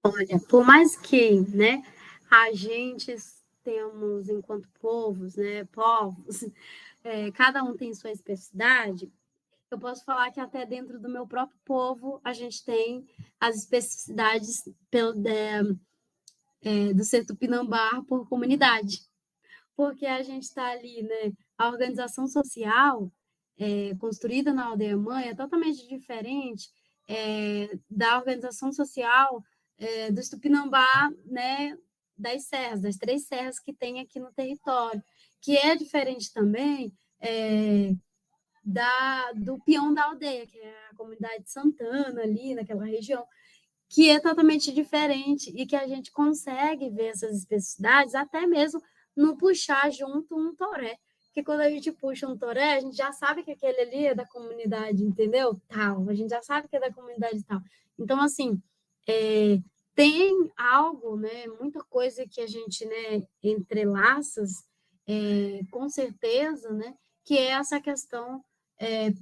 Olha, por mais que, né, a gente temos, enquanto povos, né, povos, cada um tem sua especificidade, eu posso falar que até dentro do meu próprio povo a gente tem as especificidades do ser tupinambá por comunidade, porque a gente está ali, né, a organização social construída na aldeia-mãe é totalmente diferente da organização social dos Tupinambá, né, das serras, das 3 serras que tem aqui no território, que é diferente também do peão da aldeia, que é a comunidade de Santana, ali naquela região, que é totalmente diferente e que a gente consegue ver essas especificidades até mesmo no puxar junto um toré. Porque quando a gente puxa um toré, a gente já sabe que aquele ali é da comunidade, entendeu? Tal. A gente já sabe que é da comunidade tal. Então, assim, tem algo, né, muita coisa que a gente, né, entrelaças, com certeza, né, que é essa questão,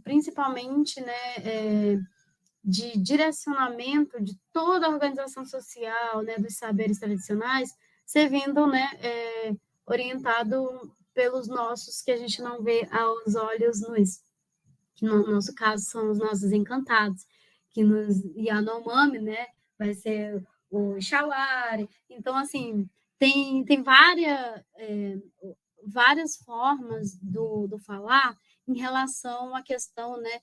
principalmente, né, de direcionamento de toda a organização social, né, dos saberes tradicionais, servindo, né, orientado pelos nossos que a gente não vê aos olhos nus, que no nosso caso são os nossos encantados, que nos Yanomami, né, vai ser o Xauari. Então, assim, tem várias formas do falar em relação à questão, né,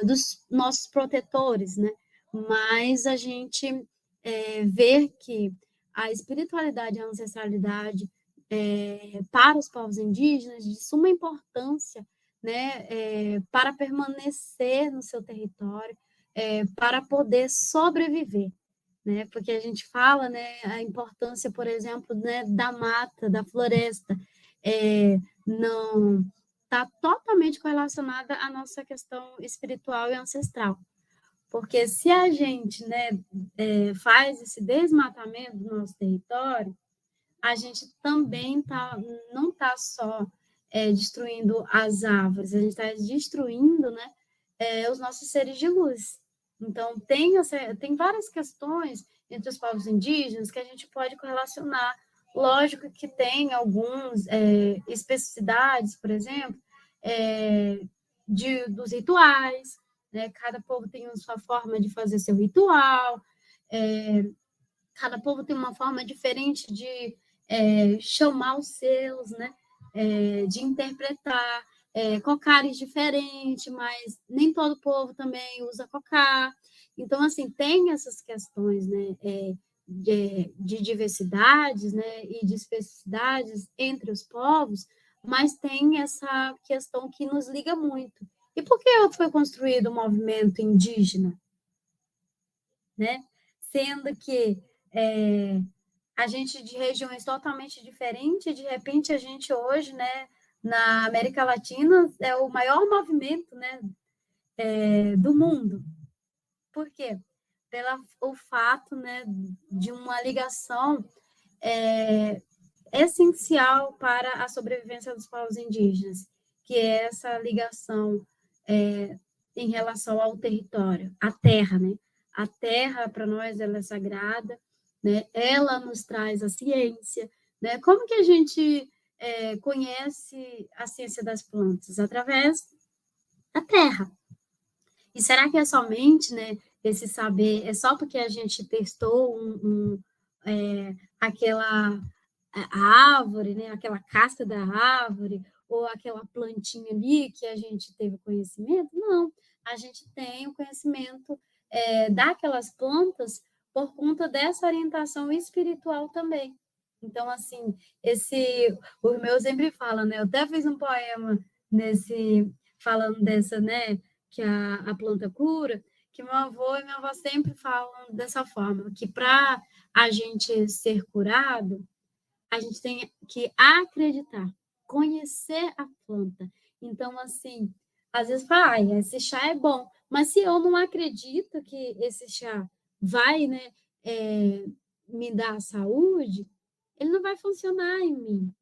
dos nossos protetores, né? Mas a gente ver que a espiritualidade e a ancestralidade para os povos indígenas de suma importância, né, para permanecer no seu território, para poder sobreviver, né? Porque a gente fala, né, a importância, por exemplo, né, da mata, da floresta, não está totalmente correlacionada à nossa questão espiritual e ancestral. Porque se a gente, né, faz esse desmatamento do nosso território, a gente também não está só destruindo as árvores, a gente está destruindo, né, os nossos seres de luz. Então, tem várias questões entre os povos indígenas que a gente pode correlacionar. Lógico que tem algumas especificidades, por exemplo, dos rituais, né? Cada povo tem a sua forma de fazer seu ritual, cada povo tem uma forma diferente de chamar os seus, né? De interpretar, cocares diferentes, mas nem todo povo também usa cocar. Então, assim, tem essas questões, né? De diversidades, né? E de especificidades entre os povos, mas tem essa questão que nos liga muito. E por que foi construído o movimento indígena? Né? Sendo que a gente de regiões totalmente diferentes, de repente a gente hoje, né, na América Latina, é o maior movimento, né, do mundo. Por quê? Pelo fato, né, de uma ligação essencial para a sobrevivência dos povos indígenas, que é essa ligação em relação ao território, à terra, né? A terra, para nós, ela é sagrada, né? Ela nos traz a ciência, né? Como que a gente conhece a ciência das plantas? Através da terra. E será que é somente, né, esse saber, é só porque a gente testou aquela árvore, né, aquela casca da árvore, ou aquela plantinha ali que a gente teve conhecimento? Não, a gente tem o conhecimento daquelas plantas por conta dessa orientação espiritual também. Então, assim, o meu sempre fala, né? Eu até fiz um poema falando dessa, né? Que a planta cura, que meu avô e minha avó sempre falam dessa forma, que para a gente ser curado, a gente tem que acreditar, conhecer a planta. Então, assim, às vezes fala, esse chá é bom, mas se eu não acredito que esse chá vai, né, me dar saúde, ele não vai funcionar em mim,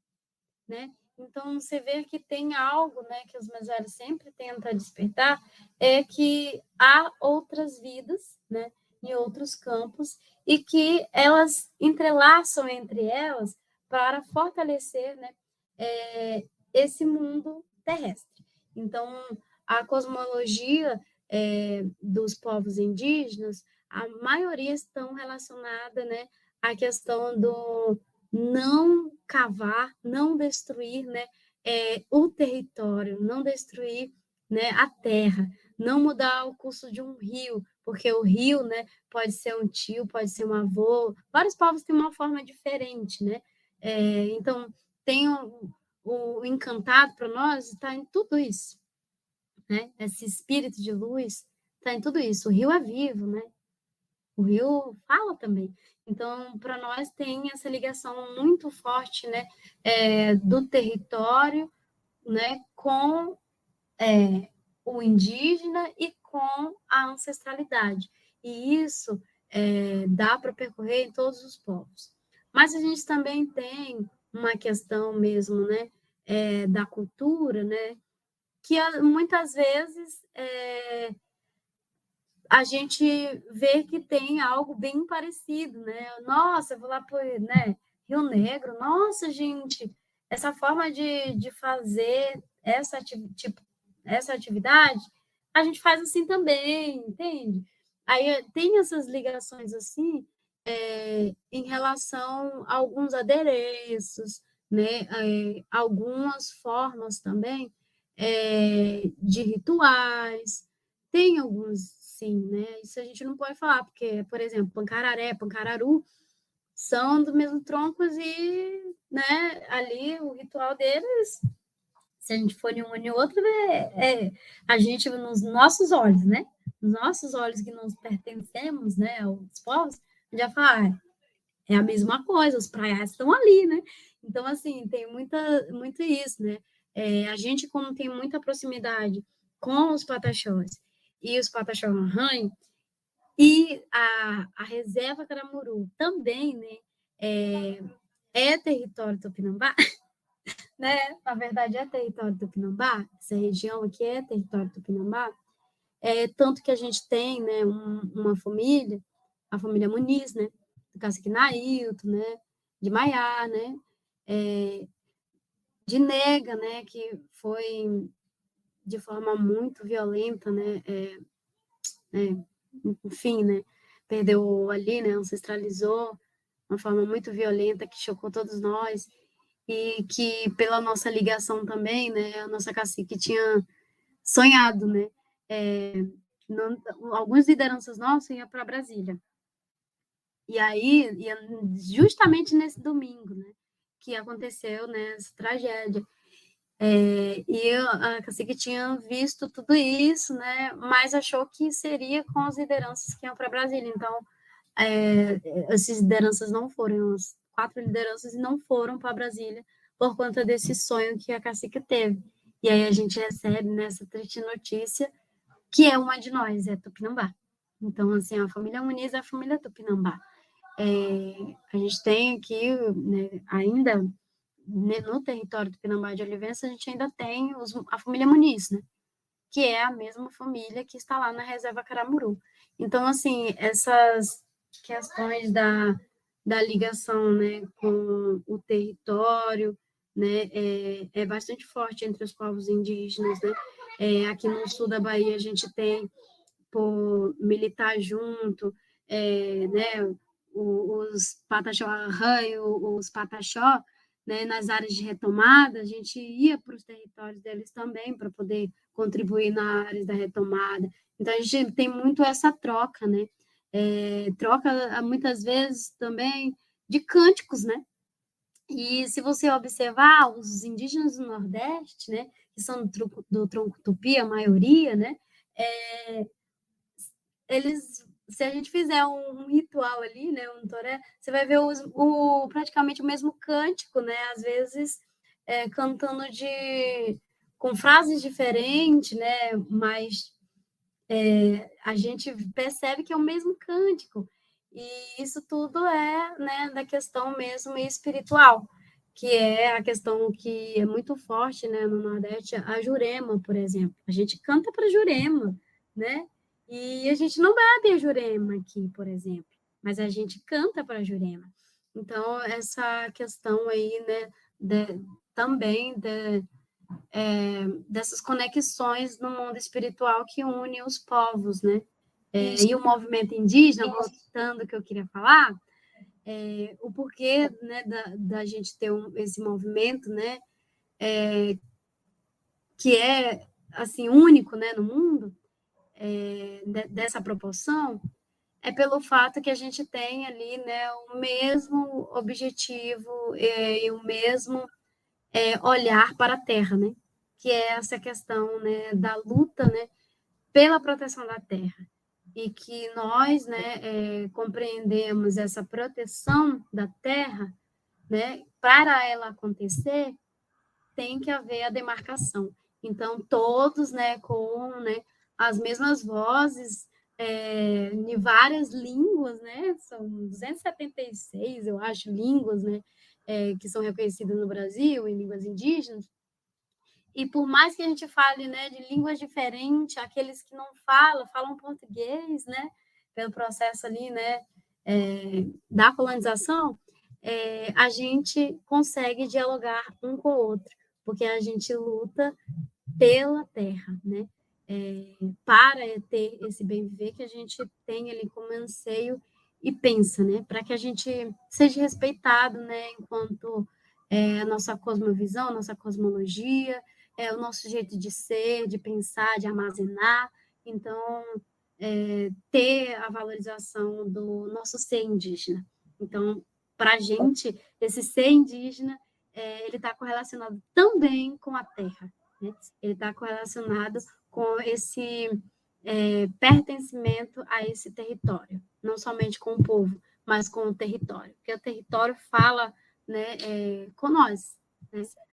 né? Então, você vê que tem algo, né, que os mais velhos sempre tentam despertar, é que há outras vidas, né, em outros campos, e que elas entrelaçam entre elas para fortalecer, né, esse mundo terrestre. Então, a cosmologia dos povos indígenas, a maioria estão relacionada, né, à questão do não cavar, não destruir, né, o território, não destruir, né, a terra, não mudar o curso de um rio, porque o rio, né, pode ser um tio, pode ser um avô. Vários povos têm uma forma diferente, né? Então, tem o encantado para nós está em tudo isso, né? Esse espírito de luz está em tudo isso. O rio é vivo, né? O rio fala também. Então, para nós tem essa ligação muito forte, né, do território, né, com o indígena e com a ancestralidade. E isso dá para percorrer em todos os povos. Mas a gente também tem uma questão mesmo, né, da cultura, né, que muitas vezes a gente vê que tem algo bem parecido, né? Nossa, eu vou lá para, né, Rio Negro, nossa, gente, essa forma de fazer tipo, essa atividade, a gente faz assim também, entende? Aí tem essas ligações assim, em relação a alguns adereços, né? Algumas formas também de rituais, tem alguns, sim, né? Isso a gente não pode falar, porque, por exemplo, pancararé, pancararu são do mesmo troncos e, né, ali o ritual deles, se a gente for em um e outro, a gente, nos nossos olhos, né? Nos nossos olhos que nós pertencemos, né, aos povos, já fala, é a mesma coisa, os praiais estão ali, né? Então, assim, tem muito isso, né? A gente, como tem muita proximidade com os pataxós e os pataxó-Rãs, e a reserva Caramuru também, né? É território tupinambá, né? Na verdade, é território tupinambá, essa região aqui é território tupinambá, tanto que a gente tem, né, uma família, a família Muniz, né? Do cacique Nailton, né? De Maiá, né? De Nega, né? Que foi de forma muito violenta, né? Enfim, né? Perdeu ali, né? Ancestralizou uma forma muito violenta que chocou todos nós e que pela nossa ligação também, né? A nossa cacique tinha sonhado, né? Não, algumas lideranças nossas iam para Brasília. E aí, justamente nesse domingo, né? Que aconteceu, né? Essa tragédia. E a cacique tinha visto tudo isso, né? Mas achou que seria com as lideranças que iam para Brasília. Então, essas lideranças não foram, as 4 lideranças não foram para Brasília por conta desse sonho que a cacique teve. E aí a gente recebe nessa triste notícia que é uma de nós, é Tupinambá. Então, assim, a família Muniz é a família Tupinambá. A gente tem aqui, né, ainda no território do Tupinambá de Olivença, a gente ainda tem a família Muniz, né? Que é a mesma família que está lá na reserva Caramuru. Então, assim, essas questões da ligação, né, com o território, né, é bastante forte entre os povos indígenas, né? Aqui no sul da Bahia a gente tem, por militar junto, né, os Pataxó-Arranho, os Pataxó, né, nas áreas de retomada, a gente ia para os territórios deles também para poder contribuir na área da retomada. Então, a gente tem muito essa troca, né? Troca, muitas vezes, também de cânticos, né? E se você observar, os indígenas do Nordeste, né, que são do tronco tupi, a maioria, né, eles, se a gente fizer um ritual ali, né, um toré, você vai ver praticamente o mesmo cântico, né, às vezes cantando com frases diferentes, né, mas a gente percebe que é o mesmo cântico. E isso tudo é, né, da questão mesmo espiritual, que é a questão que é muito forte, né, no Nordeste, a Jurema, por exemplo. A gente canta para Jurema, né? E a gente não bebe a Jurema aqui, por exemplo. mas a gente canta para Jurema. Então, essa questão aí, né, também dessas conexões no mundo espiritual que une os povos, né? E o movimento indígena, voltando que eu queria falar, o porquê, né, da gente ter esse movimento, né, que é assim único, né, no mundo, dessa proporção, é pelo fato que a gente tem ali, né, o mesmo objetivo e o mesmo olhar para a Terra, né, que é essa questão, né, da luta, né, pela proteção da Terra. E que nós, né, compreendemos essa proteção da Terra, né, para ela acontecer, tem que haver a demarcação. Então, todos, né, com, né, as mesmas vozes, em várias línguas, né, são 276, eu acho, línguas, né, que são reconhecidas no Brasil, em línguas indígenas, e por mais que a gente fale, né, de línguas diferentes, aqueles que não falam português, né, pelo processo ali, né, da colonização, a gente consegue dialogar um com o outro, porque a gente luta pela terra, né, para ter esse bem viver que a gente tem ali como anseio e pensa, né, para que a gente seja respeitado, né, enquanto a nossa cosmovisão, a nossa cosmologia, o nosso jeito de ser, de pensar, de armazenar. Então, ter a valorização do nosso ser indígena. Então, para a gente, esse ser indígena, ele está correlacionado também com a terra, né? Ele está correlacionado com esse pertencimento a esse território, não somente com o povo, mas com o território, porque o território fala, né, com nós, né?